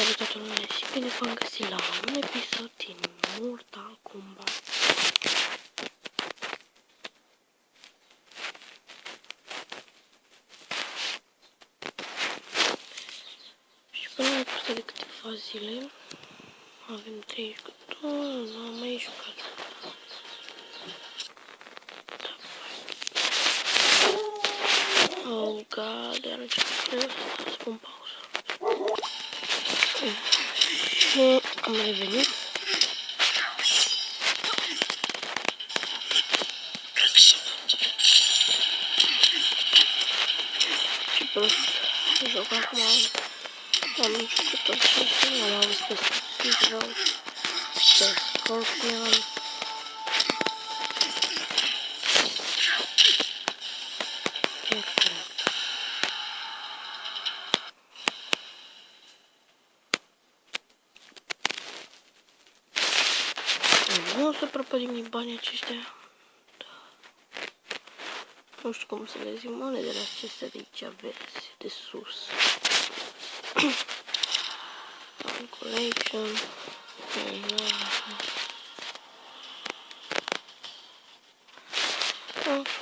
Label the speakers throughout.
Speaker 1: Salut toată lumea și bine v-am găsit la un episod din Mortal Kombat. Și până la cursa de câteva zile avem 3 jucători, n-am mai jucat. Oh god, iar început să spun pauză. Și am revenit. Și prost joc acum. Am jucat și am avut pe Sub-Zero, pe Scorpion. Nu o să prăpădim nici banii aceștia. Da. Nu știu cum să le zic, monedele acestea de aici, verzi, de sus. Collection. Ok.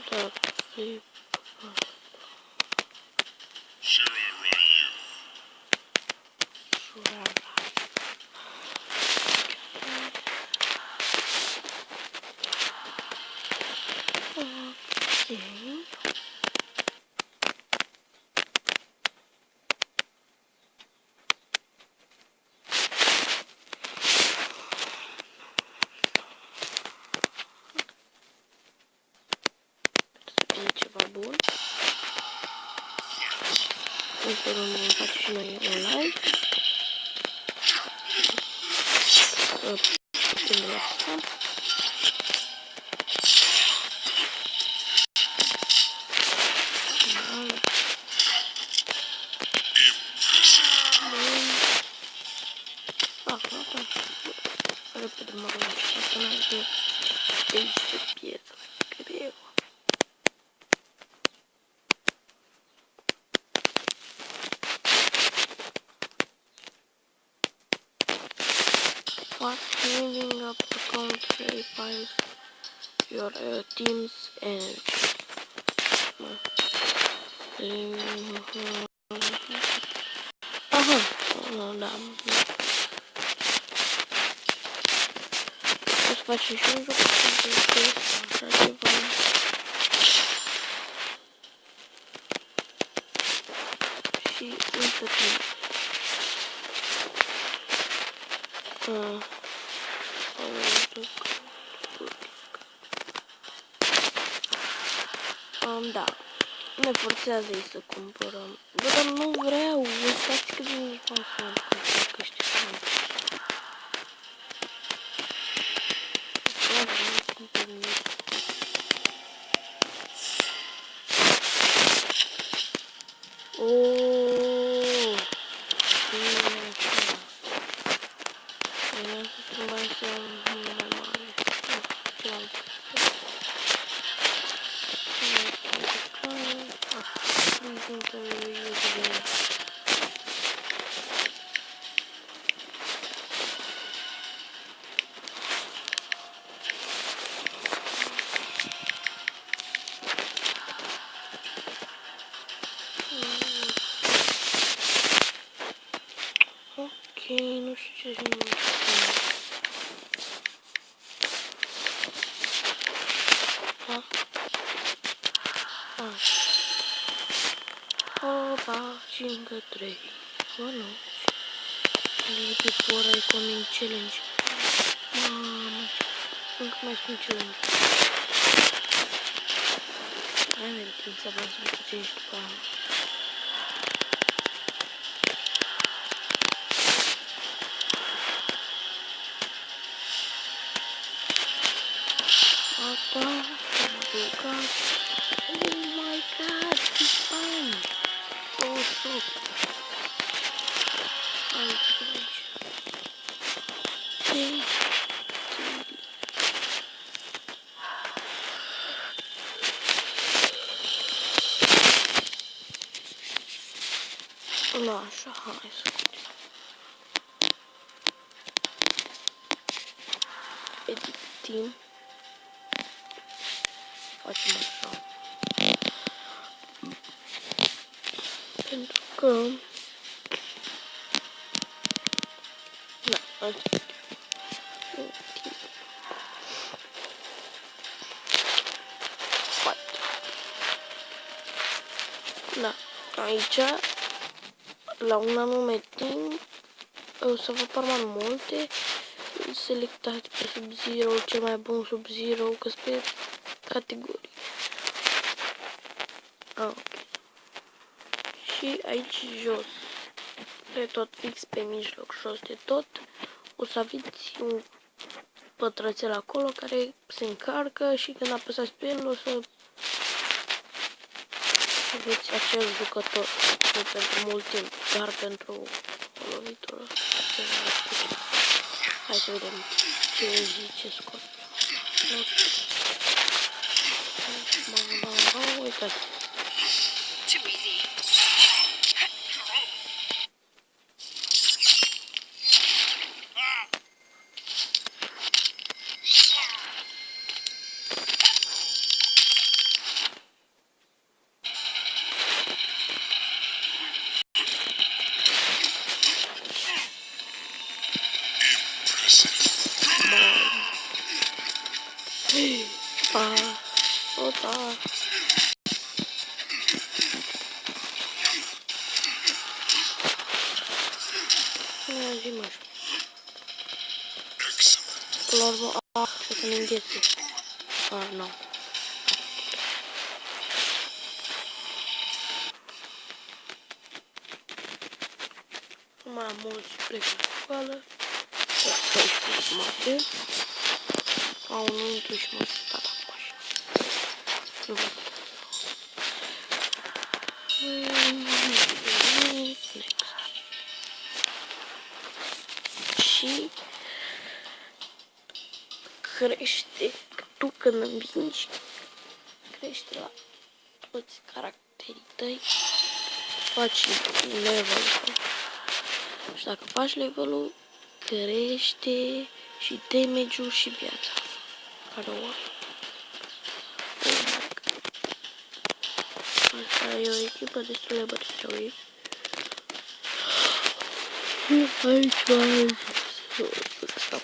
Speaker 1: Da, flip. Ceva bun. Este unde vom face și noi un live. Putem de la asta. Repede mă rog și până de aici pe piață. Greu. What healing up the country finds your team's energy. Aha, nu, da. O să facem și un joc așa ceva. Și încă timp. Da, ne forțează ei să cumpărăm. Bă, dar nu vreau, uitați cât de mult fac să cumpăr câștigăm. Oooo, bine așa. Bine, să bani să iau mai mare. Ce l-am făcut? Ok, nu știu ce nu știu. Opa, și încă 3. Bă, nu. Before Iconic Challenge. Mamă, încă mai sunt challenge. Hai, avem timp să avansăm puțin și după aia. Ata, m-a ducat. Oh my god, ce fain! Oh, stop! Hai, ce aici. Nu, așa, hai să continuăm. edităm. Facem așa. Pentru că... Da, asta. Da, aici, la un anume timp, o să vă apar mai multe. Selectați pe Sub-Zero, cel mai bun Sub-Zero, că pe categorii. Ok. Și aici jos, pe tot fix pe mijloc, jos de tot, o să aveți un pătrățel acolo care se încarcă și când apăsați pe el o să aveți acel jucător. Nu pentru mult timp, doar pentru o lovitură. Hai să vedem ce zice scot. Uitați. O, da. Ia zi, mă. Până la urmă, o să ne înghețe. Nu. Mai am mulți plec la școală. 12 jumate. Au, nu intru și mă sta la mașină. Nu văd. Și crește, tu când împingi, crește la toți caracterii tăi, faci level-ul. Și dacă faci level-ul, crește și damage-ul și viața. Care o am. Asta e o echipă destul de bătrână. Aici mai stoc.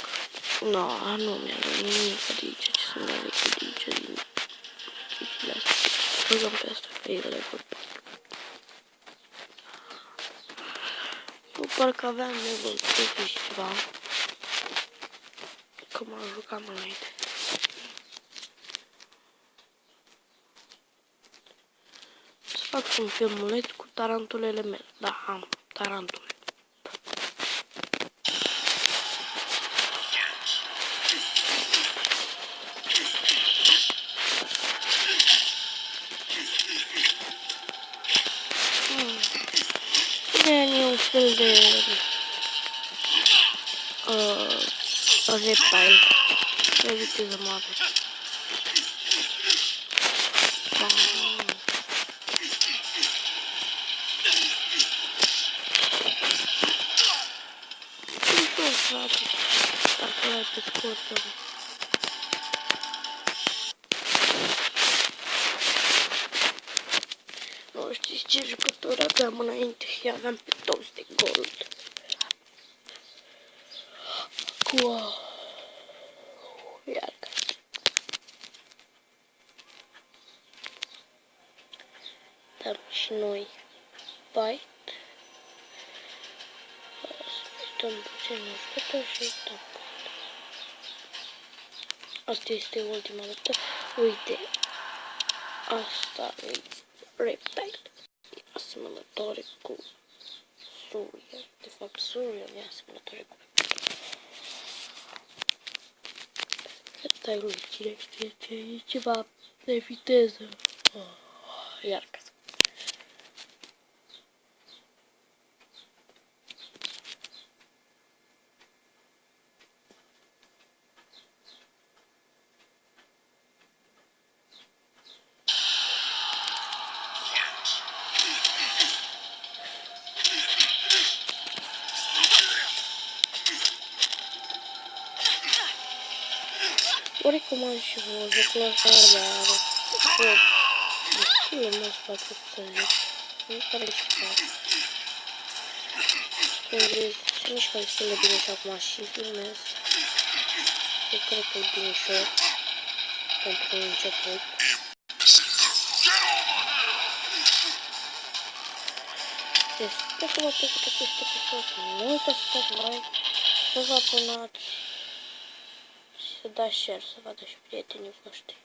Speaker 1: No, nu mi-a luat nimic de aici, ce să mi-a luat de aici din chestiile astea. Băgăm pe asta, că e de level 4. Eu parcă aveam level 3 și ceva. Că m-am jucat mai înainte. Să fac un filmuleț cu tarantulele mele. Da, am tarantule. E un fel de reptile de viteză mare. Ușor, frate. Dacă l-ai pe scurt, nu știți ce jucători aveam înainte și aveam pe toți de gold. Cu iar dăm și noi bite. Să uităm puțin la jucători și uităm. Asta este ultima dată. Uite, asta e reptile. E asemănătoare cu Surya. De fapt, Surya e asemănătoare cu reptile. Cine știe ce e ceva de viteză. Iar ca să... Recomand și vouă jocul ăsta are destul de mult spațiu, să zic. Nu pare ciudat. Cum vezi, se mișcă destul de bine și acum și filmez. Eu cred că e binișor pentru început. Deci, sper că v-a plăcut acest episod. Nu uitați să dați like, să vă abonați și să dați share, să vadă și prietenii voștri.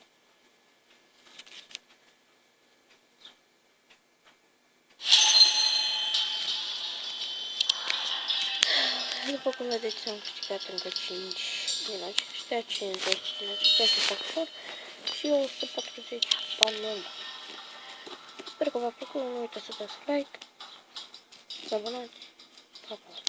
Speaker 1: După cum vedeți, am câștigat încă 5 din aceștia, 50 din aceștia și factor și 140 bani normal. Sper că v-a plăcut, nu uitați să dați like, să abonați, pa, pa!